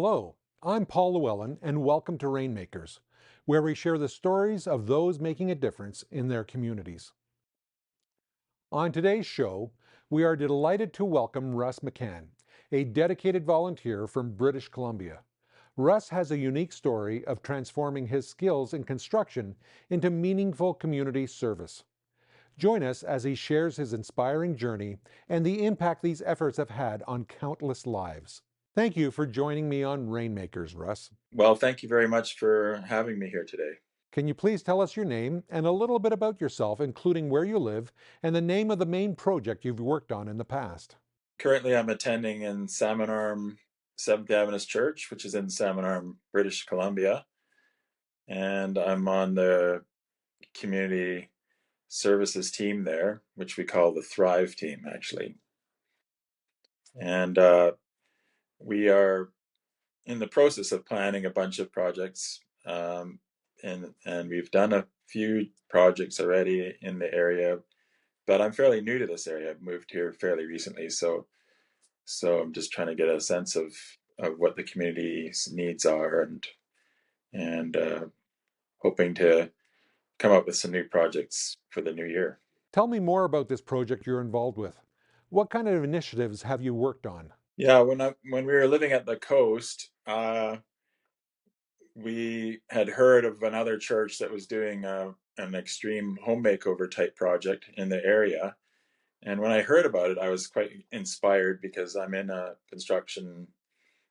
Hello, I'm Paul Llewellyn, and welcome to Rainmakers, where we share the stories of those making a difference in their communities. On today's show, we are delighted to welcome Russ McCann, a dedicated volunteer from British Columbia. Russ has a unique story of transforming his skills in construction into meaningful community service. Join us as he shares his inspiring journey and the impact these efforts have had on countless lives. Thank you for joining me on Rainmakers, Russ. Well, thank you very much for having me here today. Can you please tell us your name and a little bit about yourself, including where you live and the name of the main project you've worked on in the past? Currently, I'm attending in Salmon Arm Seventh Adventist Church, which is in Salmon Arm, British Columbia, and I'm on the community services team there, which we call the Thrive team, actually. And we are in the process of planning a bunch of projects, and we've done a few projects already in the area. But I'm fairly new to this area. I've moved here fairly recently, so I'm just trying to get a sense of what the community's needs are, and hoping to come up with some new projects for the new year. Tell me more about this project you're involved with. What kind of initiatives have you worked on? Yeah, when we were living at the coast, we had heard of another church that was doing an extreme home makeover type project in the area. And when I heard about it, I was quite inspired because I'm in a construction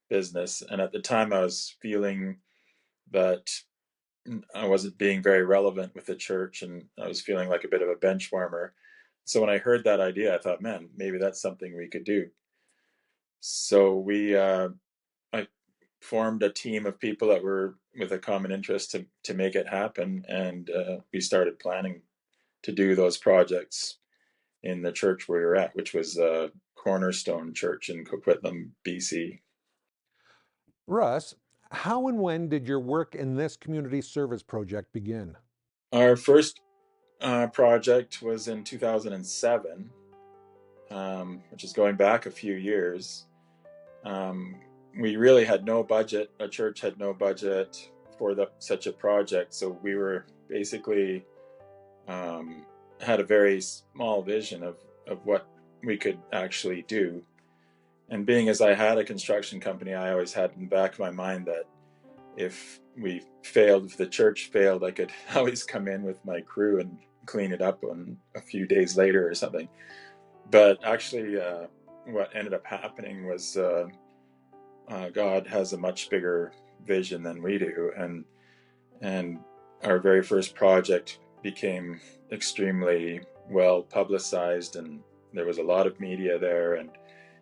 business, and at the time I was feeling that I wasn't being very relevant with the church, and I was feeling like a bit of a bench warmer. So when I heard that idea, I thought, man, maybe that's something we could do. So I formed a team of people that were with a common interest to make it happen, and we started planning to do those projects in the church where we were at, which was Cornerstone Church in Coquitlam, BC. Russ, how and when did your work in this community service project begin? Our first project was in 2007, which is going back a few years. Um, we really had no budget. A church had no budget for such a project, so we were basically um, had a very small vision of what we could actually do. And being as I had a construction company, I always had in the back of my mind that if we failed, if the church failed, I could always come in with my crew and clean it up on a few days later or something. But actually, what ended up happening was God has a much bigger vision than we do, and our very first project became extremely well publicized, and there was a lot of media there, and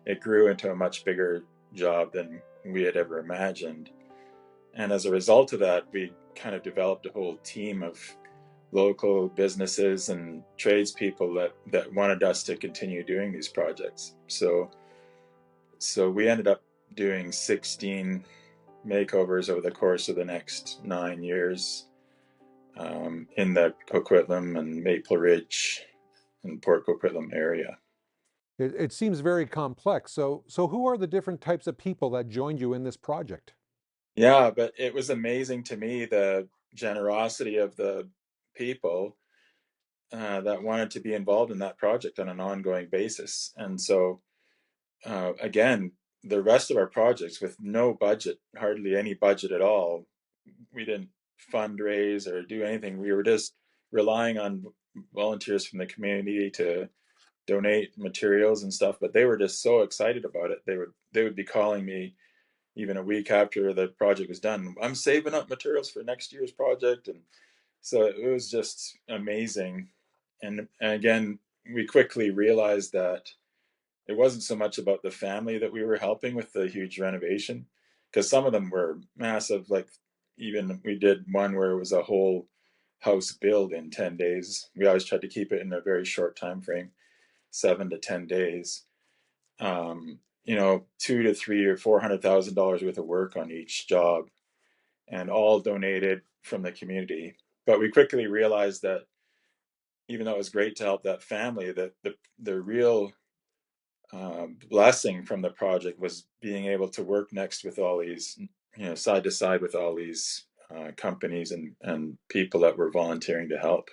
it grew into a much bigger job than we had ever imagined. And as a result of that, we kind of developed a whole team of local businesses and tradespeople that wanted us to continue doing these projects. So we ended up doing 16 makeovers over the course of the next 9 years, in the Coquitlam and Maple Ridge and Port Coquitlam area. It seems very complex. So who are the different types of people that joined you in this project? Yeah, but it was amazing to me the generosity of the people that wanted to be involved in that project on an ongoing basis. And so, again, the rest of our projects with no budget, hardly any budget at all, we didn't fundraise or do anything. We were just relying on volunteers from the community to donate materials and stuff. But they were just so excited about it. They would be calling me even a week after the project was done. I'm saving up materials for next year's project, and so it was just amazing. And again, we quickly realized that it wasn't so much about the family that we were helping with the huge renovation, because some of them were massive. Like, even we did one where it was a whole house build in 10 days. We always tried to keep it in a very short time frame, 7 to 10 days. Two to three or $400,000 worth of work on each job, and all donated from the community. But we quickly realized that even though it was great to help that family, that the real blessing from the project was being able to work next with all these, side to side with all these companies and people that were volunteering to help.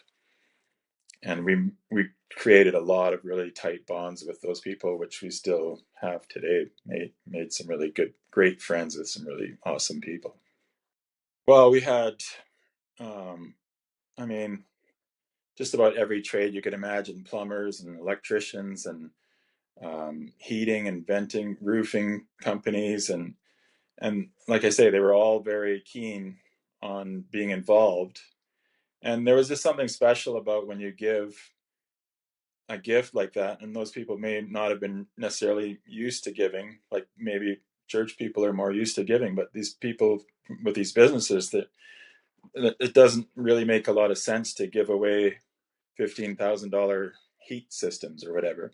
And we created a lot of really tight bonds with those people, which we still have today. Made some really great friends with some really awesome people. Well, we had, um, I mean, just about every trade you could imagine: plumbers and electricians and heating and venting, roofing companies, and like I say, they were all very keen on being involved. And there was just something special about when you give a gift like that, and those people may not have been necessarily used to giving, like maybe church people are more used to giving, but these people with these businesses, that it doesn't really make a lot of sense to give away $15,000 heat systems or whatever.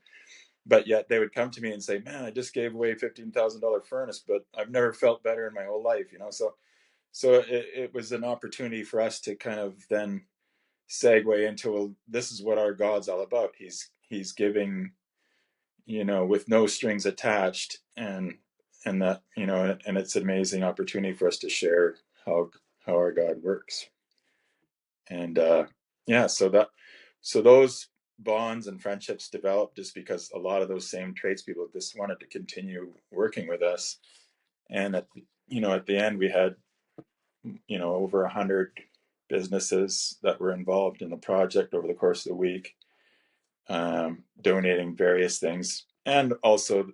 But yet they would come to me and say, "Man, I just gave away $15,000 furnace, but I've never felt better in my whole life." So it was an opportunity for us to kind of then segue into, well, this is what our God's all about. He's giving, with no strings attached, and that, and it's an amazing opportunity for us to share how our God works. And yeah, so those bonds and friendships developed just because a lot of those same tradespeople just wanted to continue working with us. And at the end, we had, over 100 businesses that were involved in the project over the course of the week, donating various things, and also,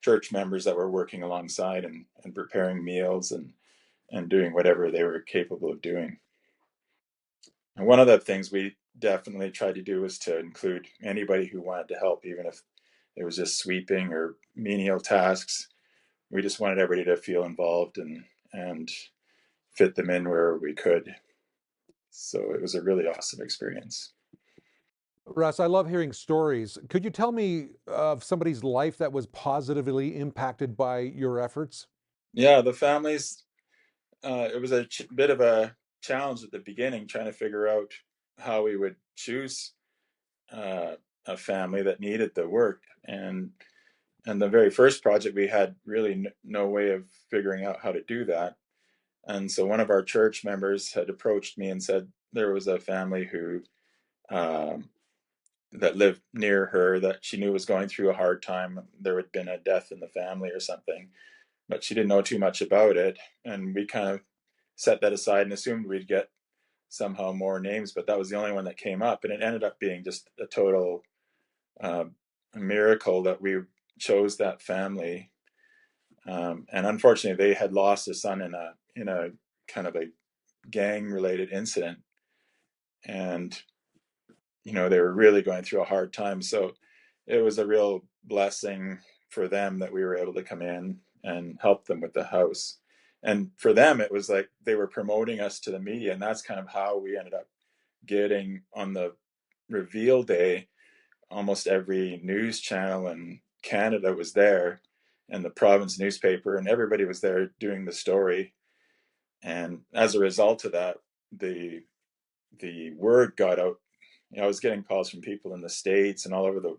church members that were working alongside and preparing meals and doing whatever they were capable of doing. And one of the things we definitely tried to do was to include anybody who wanted to help, even if it was just sweeping or menial tasks. We just wanted everybody to feel involved and fit them in where we could. So it was a really awesome experience. Russ, I love hearing stories. Could you tell me of somebody's life that was positively impacted by your efforts? Yeah, the families. It was a bit of a challenge at the beginning, trying to figure out how we would choose uh, a family that needed the work. And the very first project, we had really no way of figuring out how to do that. And so one of our church members had approached me and said there was a family who um, that lived near her that she knew was going through a hard time. There had been a death in the family or something, but she didn't know too much about it. And we kind of set that aside and assumed we'd get somehow more names, but that was the only one that came up. And it ended up being just a total uh, miracle that we chose that family. And unfortunately, they had lost a son in a kind of a gang related incident, and they were really going through a hard time. So it was a real blessing for them that we were able to come in and help them with the house. And for them, it was like they were promoting us to the media, and that's kind of how we ended up getting on the reveal day. Almost every news channel in Canada was there, and the province newspaper, and everybody was there doing the story. And as a result of that, the the word got out. I was getting calls from people in the States and all over the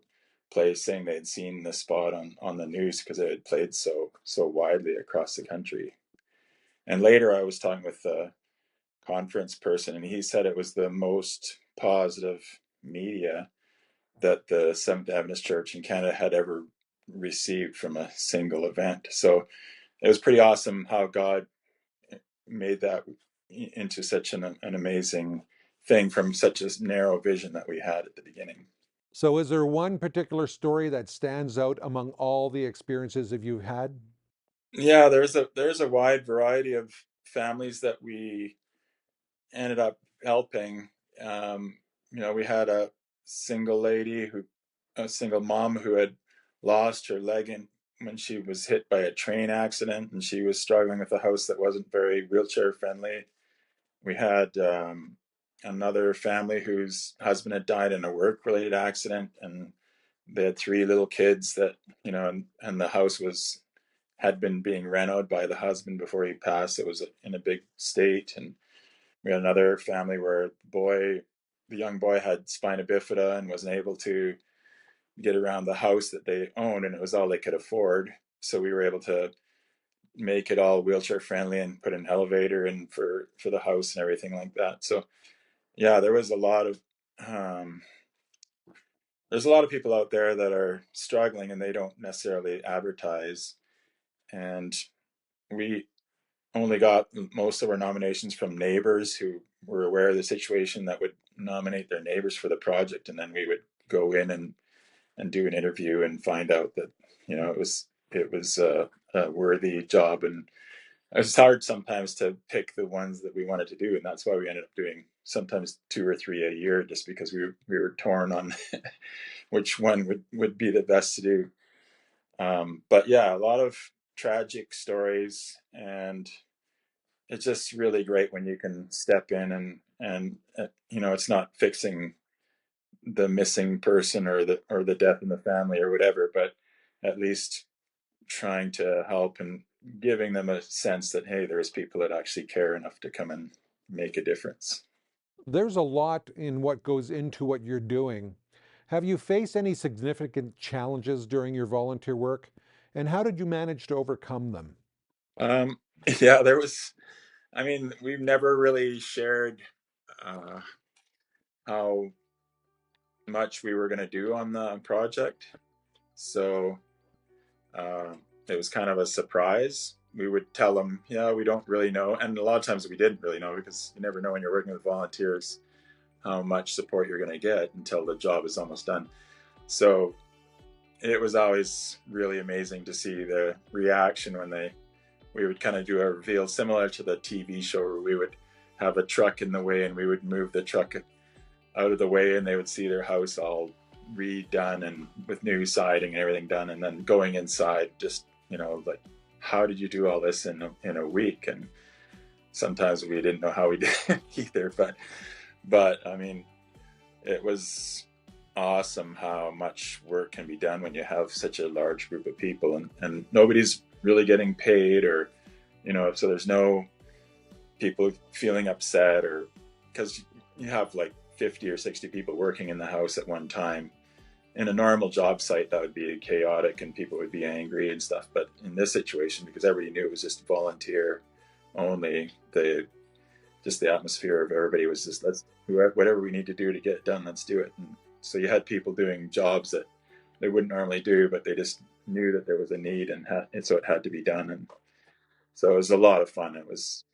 place saying they had seen the spot on the news because it had played so widely across the country. And later I was talking with a conference person, and he said it was the most positive media that the Seventh Adventist Church in Canada had ever received from a single event. So it was pretty awesome how God made that into such an amazing thing from such a narrow vision that we had at the beginning. So, is there one particular story that stands out among all the experiences that you've had? Yeah, there's a wide variety of families that we ended up helping. Um, we had a single mom who had lost her leg when she was hit by a train accident, and she was struggling with a house that wasn't very wheelchair friendly. We had another family whose husband had died in a work related accident, and they had three little kids that, and the house had been being renovated by the husband before he passed. It was in a big state. And we had another family where the young boy had spina bifida and wasn't able to get around the house that they owned, and it was all they could afford. So we were able to make it all wheelchair friendly and put an elevator in for the house and everything like that. So yeah, there was a lot of um, there's a lot of people out there that are struggling and they don't necessarily advertise. And we only got most of our nominations from neighbors who were aware of the situation that would nominate their neighbors for the project, and then we would go in and do an interview and find out that it was a worthy job. And it was hard sometimes to pick the ones that we wanted to do, and that's why we ended up doing sometimes 2 or 3 a year, just because we were torn on which one would be the best to do. But yeah, a lot of tragic stories, and it's just really great when you can step in and it's not fixing the missing person or the death in the family or whatever, but at least trying to help and giving them a sense that, hey, there's people that actually care enough to come and make a difference. There's a lot in what goes into what you're doing. Have you faced any significant challenges during your volunteer work? And how did you manage to overcome them? Um, yeah, I mean, we've never really shared uh, how much we were going to do on the project. So it was kind of a surprise. We would tell them, yeah, we don't really know. And a lot of times we didn't really know, because you never know when you're working with volunteers how much support you're going to get until the job is almost done. So it was always really amazing to see the reaction when we would kind of do a reveal similar to the TV show, where we would have a truck in the way and we would move the truck out of the way, and they would see their house all redone and with new siding and everything done, and then going inside, just like, how did you do all this in a week? And sometimes we didn't know how we did it either, but I mean, it was awesome how much work can be done when you have such a large group of people, and nobody's really getting paid, or so there's no people feeling upset, or because you have like 50 or 60 people working in the house at one time. In a normal job site, that would be chaotic and people would be angry and stuff. But in this situation, because everybody knew it was just volunteer only, the atmosphere of everybody was just, let's whatever we need to do to get it done, let's do it. And so you had people doing jobs that they wouldn't normally do, but they just knew that there was a need, and so it had to be done. And so it was a lot of fun. It was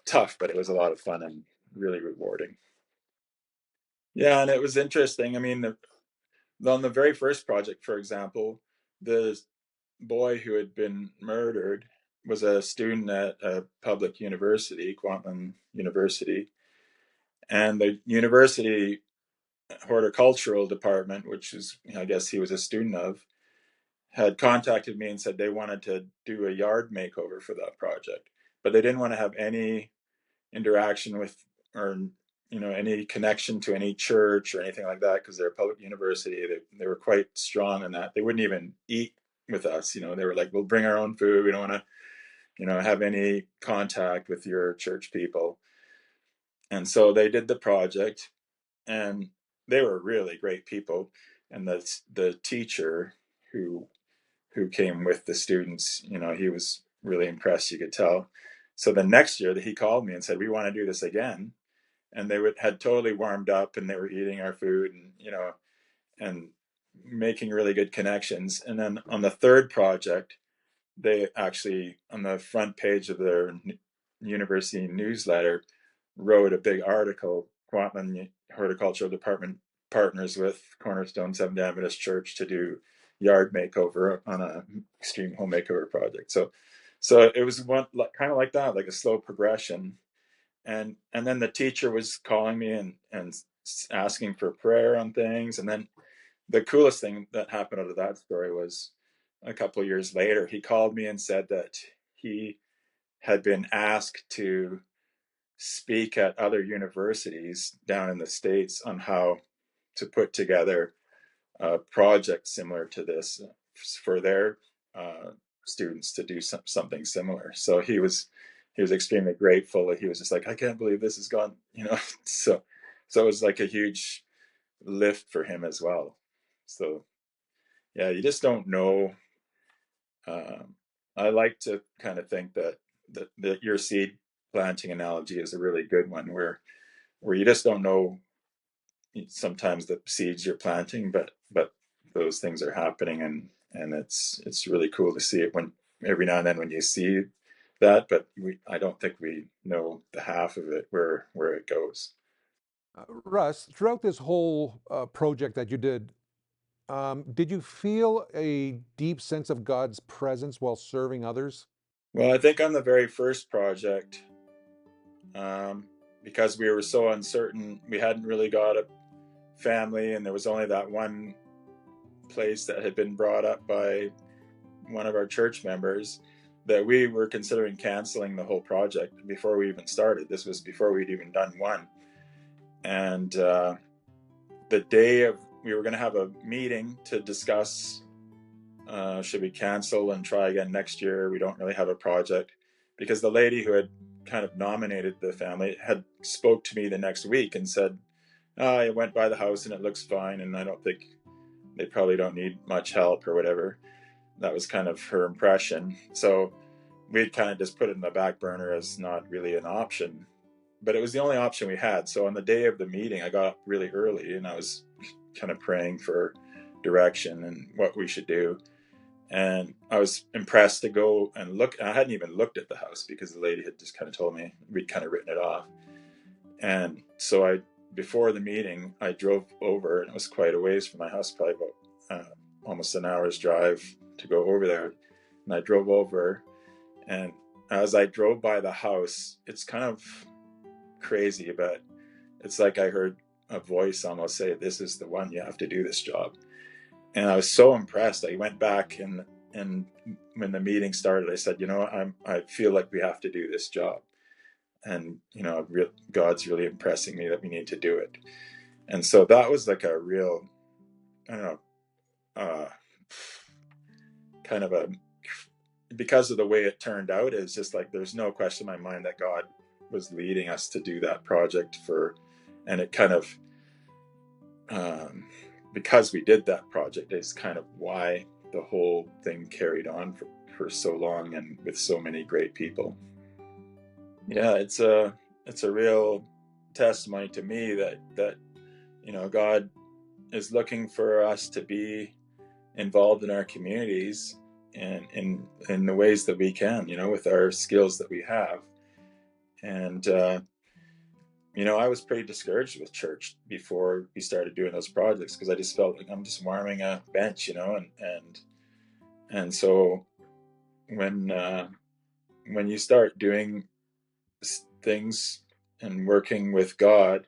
tough, but it was a lot of fun and really rewarding. Yeah, and it was interesting. I mean, on the very first project, for example, the boy who had been murdered was a student at a public university, Kwantlen University, and the university horticultural department, which is, I guess, he was a student of, had contacted me and said they wanted to do a yard makeover for that project, but they didn't want to have any interaction with, or any connection to any church or anything like that, because they're a public university. They were quite strong in that. They wouldn't even eat with us. They were like, we'll bring our own food, we don't want to have any contact with your church people. And so they did the project, and they were really great people. And the teacher who came with the students, he was really impressed, you could tell. So the next year that he called me and said, we want to do this again, and had totally warmed up, and they were eating our food, and making really good connections. And then on the third project, they actually, on the front page of their university newsletter, wrote a big article. Kwantlen Horticultural Department partners with Cornerstone Seventh Adventist Church to do yard makeover on a extreme home makeover project. So it was one kind of like that, like a slow progression. And then the teacher was calling me and asking for prayer on things. And then the coolest thing that happened out of that story was, a couple of years later, he called me and said that he had been asked to speak at other universities down in the States on how to put together a project similar to this for their uh, students to do something similar. So he was extremely grateful. He was just like, I can't believe this has gone, so it was like a huge lift for him as well. So yeah, you just don't know. Um, I like to kind of think that your seed planting analogy is a really good one, where you just don't know sometimes the seeds you're planting, but those things are happening, and it's really cool to see it when every now and then when you see that. But I don't think we know the half of it where it goes. Russ, throughout this whole project that you did you feel a deep sense of God's presence while serving others? Well, I think on the very first project, um, because we were so uncertain, we hadn't really got a family, and there was only that one place that had been brought up by one of our church members, that we were considering canceling the whole project before we even started. This was before we'd even done one. And the day of, we were going to have a meeting to discuss, should we cancel and try again next year? We don't really have a project, because the lady who had kind of nominated the family had spoke to me the next week and said, I went by the house and it looks fine, and I don't think they probably don't need much help or whatever. That was kind of her impression. So we'd kind of just put it in the back burner as not really an option. But it was the only option we had. So on the day of the meeting, I got up really early and I was kind of praying for direction and what we should do. And I was impressed to go and look. I hadn't even looked at the house because the lady had just kind of told me we'd kind of written it off. And so before the meeting, I drove over, and it was quite a ways from my house, probably about almost an hour's drive to go over there. And I drove over, and as I drove by the house, it's kind of crazy, but it's like I heard a voice almost say, "This is the one, you have to do this job." And I was so impressed. I went back, and when the meeting started, I said, I feel like we have to do this job. And, God's really impressing me that we need to do it. And so that was like a real, I don't know, uh, kind of a, because of the way it turned out, it's just like there's no question in my mind that God was leading us to do that project and it kind of, um, because we did that project, is kind of why the whole thing carried on for so long and with so many great people. Yeah, it's a real testimony to me that God is looking for us to be involved in our communities and in the ways that we can, with our skills that we have. And I was pretty discouraged with church before we started doing those projects, because I just felt like I'm just warming a bench, and so when you start doing things and working with God,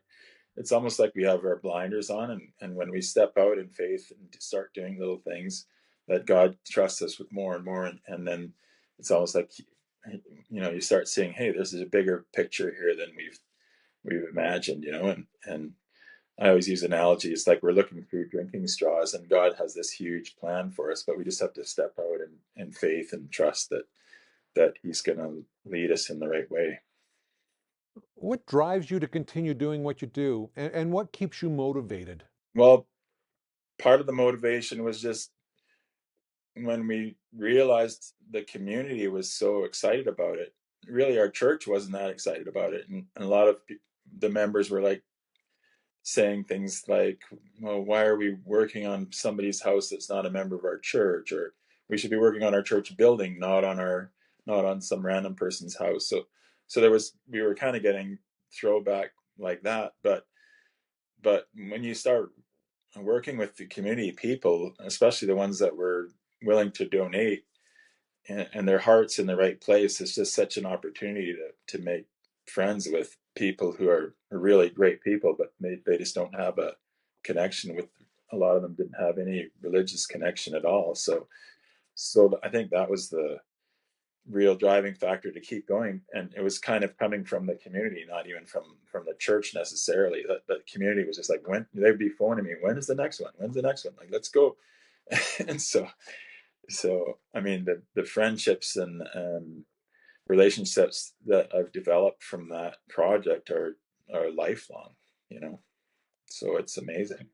it's almost like we have our blinders on, and when we step out in faith and start doing little things, that God trusts us with more and more, and then it's almost like you start seeing, hey, this is a bigger picture here than we've imagined, and I always use analogy. It's like we're looking through drinking straws, and God has this huge plan for us, but we just have to step out in faith and trust that He's going to lead us in the right way. What drives you to continue doing what you do, and what keeps you motivated? Well, part of the motivation was just when we realized the community was so excited about it. Really, our church wasn't that excited about it, and a lot of the members were like saying things like, well, why are we working on somebody's house that's not a member of our church? Or we should be working on our church building, not on some random person's house. So we were kind of getting throwback like that. But when you start working with the community people, especially the ones that were willing to donate, and their hearts in the right place, it's just such an opportunity to make friends with people who are really great people, but they just don't have a connection with. A lot of them didn't have any religious connection at all. So I think that was the real driving factor to keep going, and it was kind of coming from the community, not even from the church necessarily. That the community was just like, when they'd be phoning me, when is the next one, when's the next one, like, let's go. And so I mean, the friendships and relationships that I've developed from that project are lifelong, you know. So it's amazing.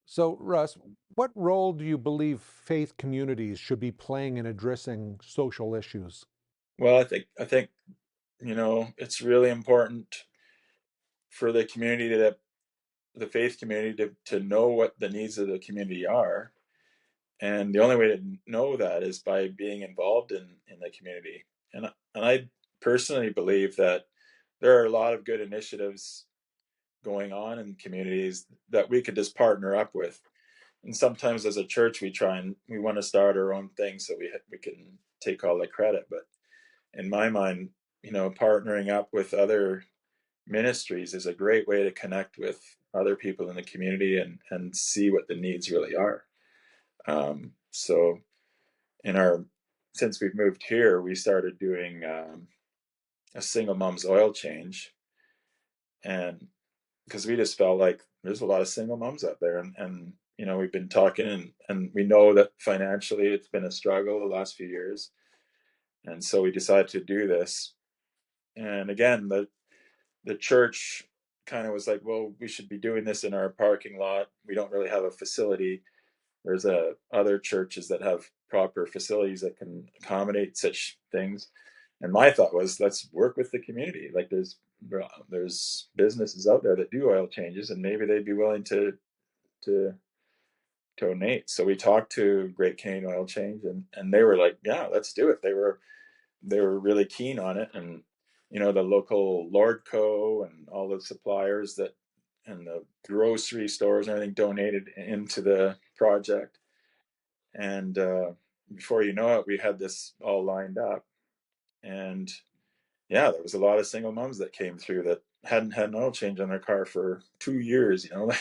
So, Russ, what role do you believe faith communities should be playing in addressing social issues? Well, I think it's really important for the faith community to know what the needs of the community are. And the only way to know that is by being involved in the community. And I personally believe that there are a lot of good initiatives going on in communities that we could just partner up with. And sometimes as a church, we want to start our own thing so we can take all the credit. But in my mind, partnering up with other ministries is a great way to connect with other people in the community and see what the needs really are. So in our since we've moved here, we started doing a single mom's oil change, and because we just felt like there's a lot of single moms out there, and we've been talking, and we know that financially it's been a struggle the last few years, and so we decided to do this. And again, the church kind of was like, well, we should be doing this in our parking lot. We don't really have a facility. There's other churches that have proper facilities that can accommodate such things. And my thought was, let's work with the community. Like there's businesses out there that do oil changes, and maybe they'd be willing to donate. So we talked to Great Canadian Oil Change, and they were like, yeah, let's do it. They were really keen on it, and the local Lordco and all the suppliers that and the grocery stores and everything donated into the project. And before you know it, we had this all lined up. And yeah, there was a lot of single moms that came through that hadn't had an oil change on their car for 2 years, like,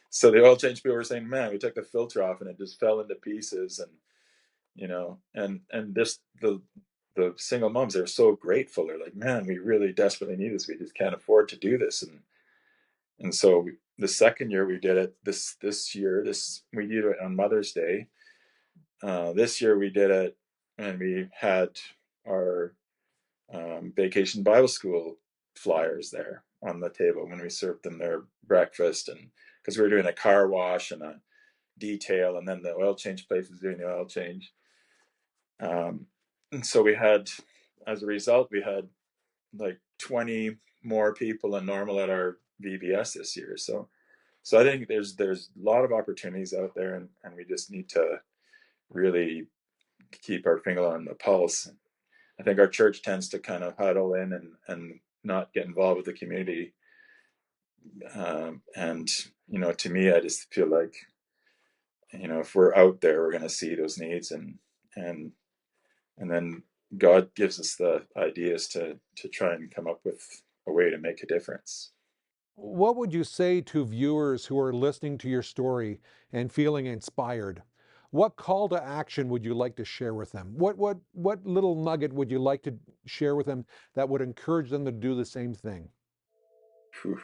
so the oil change people were saying, man, we took the filter off and it just fell into pieces. And and this the single moms, they're so grateful. They're like, man, we really desperately need this, we just can't afford to do this. And so the second year we did it, this year, we did it on Mother's Day. This year we did it, and we had our vacation Bible school flyers there on the table when we served them their breakfast, and because we were doing a car wash and a detail, and then the oil change place was doing the oil change. And so as a result, we had like 20 more people than normal at our VBS this year. So I think there's a lot of opportunities out there, and we just need to really keep our finger on the pulse. I think our church tends to kind of huddle in and not get involved with the community. And to me, I just feel like if we're out there, we're going to see those needs, and then God gives us the ideas to try and come up with a way to make a difference. What would you say to viewers who are listening to your story and feeling inspired? What call to action would you like to share with them? What little nugget would you like to share with them that would encourage them to do the same thing? Whew.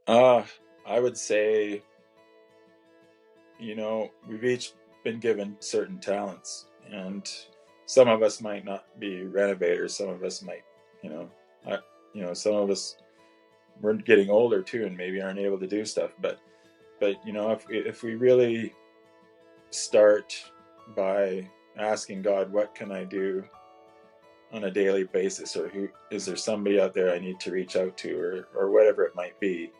Uh, I would say, we've each been given certain talents, and some of us might not be renovators. Some of us might, you know, I, some of us, we're getting older too, and maybe aren't able to do stuff. But if we really start by asking God, what can I do on a daily basis, or who is there somebody out there I need to reach out to, or whatever it might be,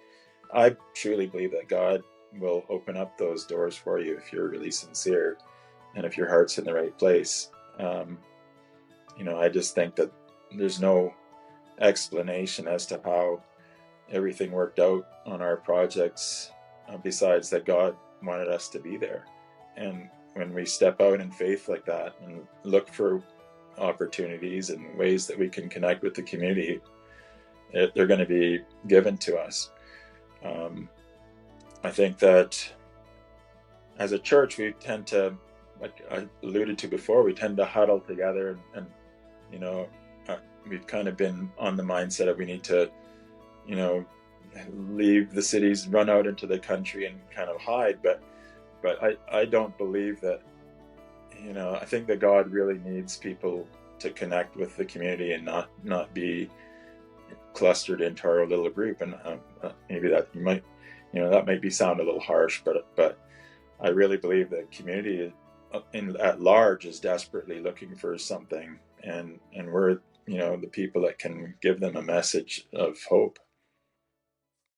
I truly believe that God will open up those doors for you if you're really sincere and if your heart's in the right place. Um, I just think that there's no explanation as to how everything worked out on our projects, besides that God wanted us to be there. And when we step out in faith like that and look for opportunities and ways that we can connect with the community, they're going to be given to us. Um, I think that as a church, we tend to, like I alluded to before, we tend to huddle together, and you know, we've kind of been on the mindset of we need to, you know, leave the cities, run out into the country, and kind of hide. But I don't believe that. I think that God really needs people to connect with the community and not be clustered into our little group. And maybe that you might That might be sound a little harsh, but I really believe the community at large is desperately looking for something, and we're the people that can give them a message of hope.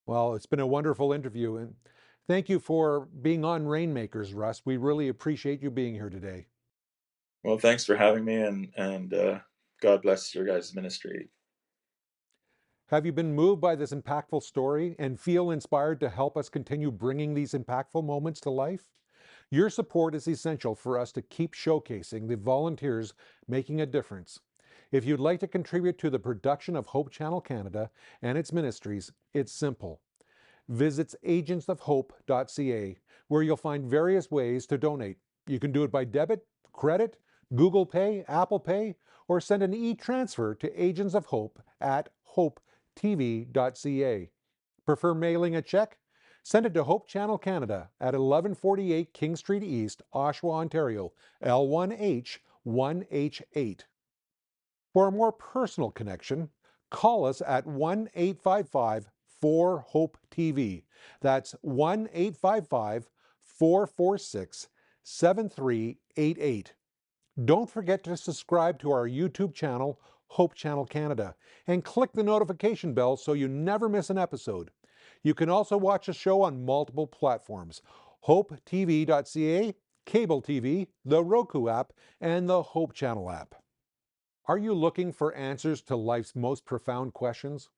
Well, it's been a wonderful interview, and thank you for being on Rainmakers, Russ. We really appreciate you being here today. Well, thanks for having me, and God bless your guys' ministry. Have you been moved by this impactful story and feel inspired to help us continue bringing these impactful moments to life? Your support is essential for us to keep showcasing the volunteers making a difference. If you'd like to contribute to the production of Hope Channel Canada and its ministries, it's simple. Visit agentsofhope.ca, where you'll find various ways to donate. You can do it by debit, credit, Google Pay, Apple Pay, or send an e-transfer to Agents of Hope at hopetv.ca. Prefer mailing a check? Send it to Hope Channel Canada at 1148 King Street East, Oshawa, Ontario, L1H 1H8. For a more personal connection, call us at 1 855 4 HOPE TV. That's 1 855 446 7388. Don't forget to subscribe to our YouTube channel, Hope Channel Canada, and click the notification bell so you never miss an episode. You can also watch the show on multiple platforms: hopetv.ca, cable TV, the Roku app, and the Hope Channel app. Are you looking for answers to life's most profound questions?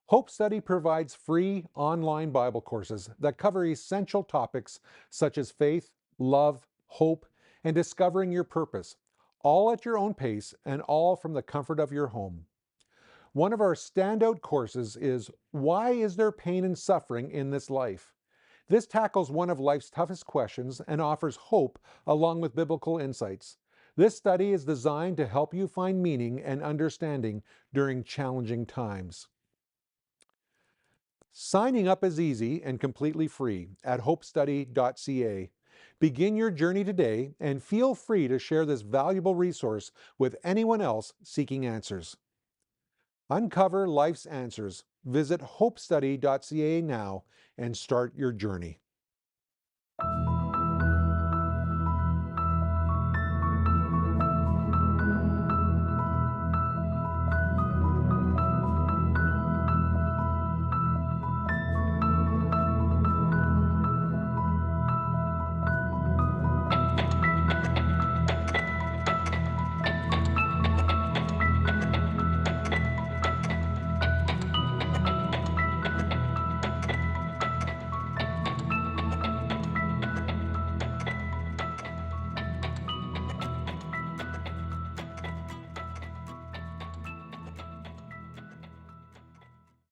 Hope Study provides free online Bible courses that cover essential topics such as faith, love, hope, and discovering your purpose, all at your own pace and all from the comfort of your home. One of our standout courses is Why is there pain and suffering in this life? This tackles one of life's toughest questions and offers hope along with biblical insights. This study is designed to help you find meaning and understanding during challenging times. Signing up is easy and completely free at hopestudy.ca. Begin your journey today and feel free to share this valuable resource with anyone else seeking answers. Uncover life's answers. Visit hopestudy.ca now and start your journey.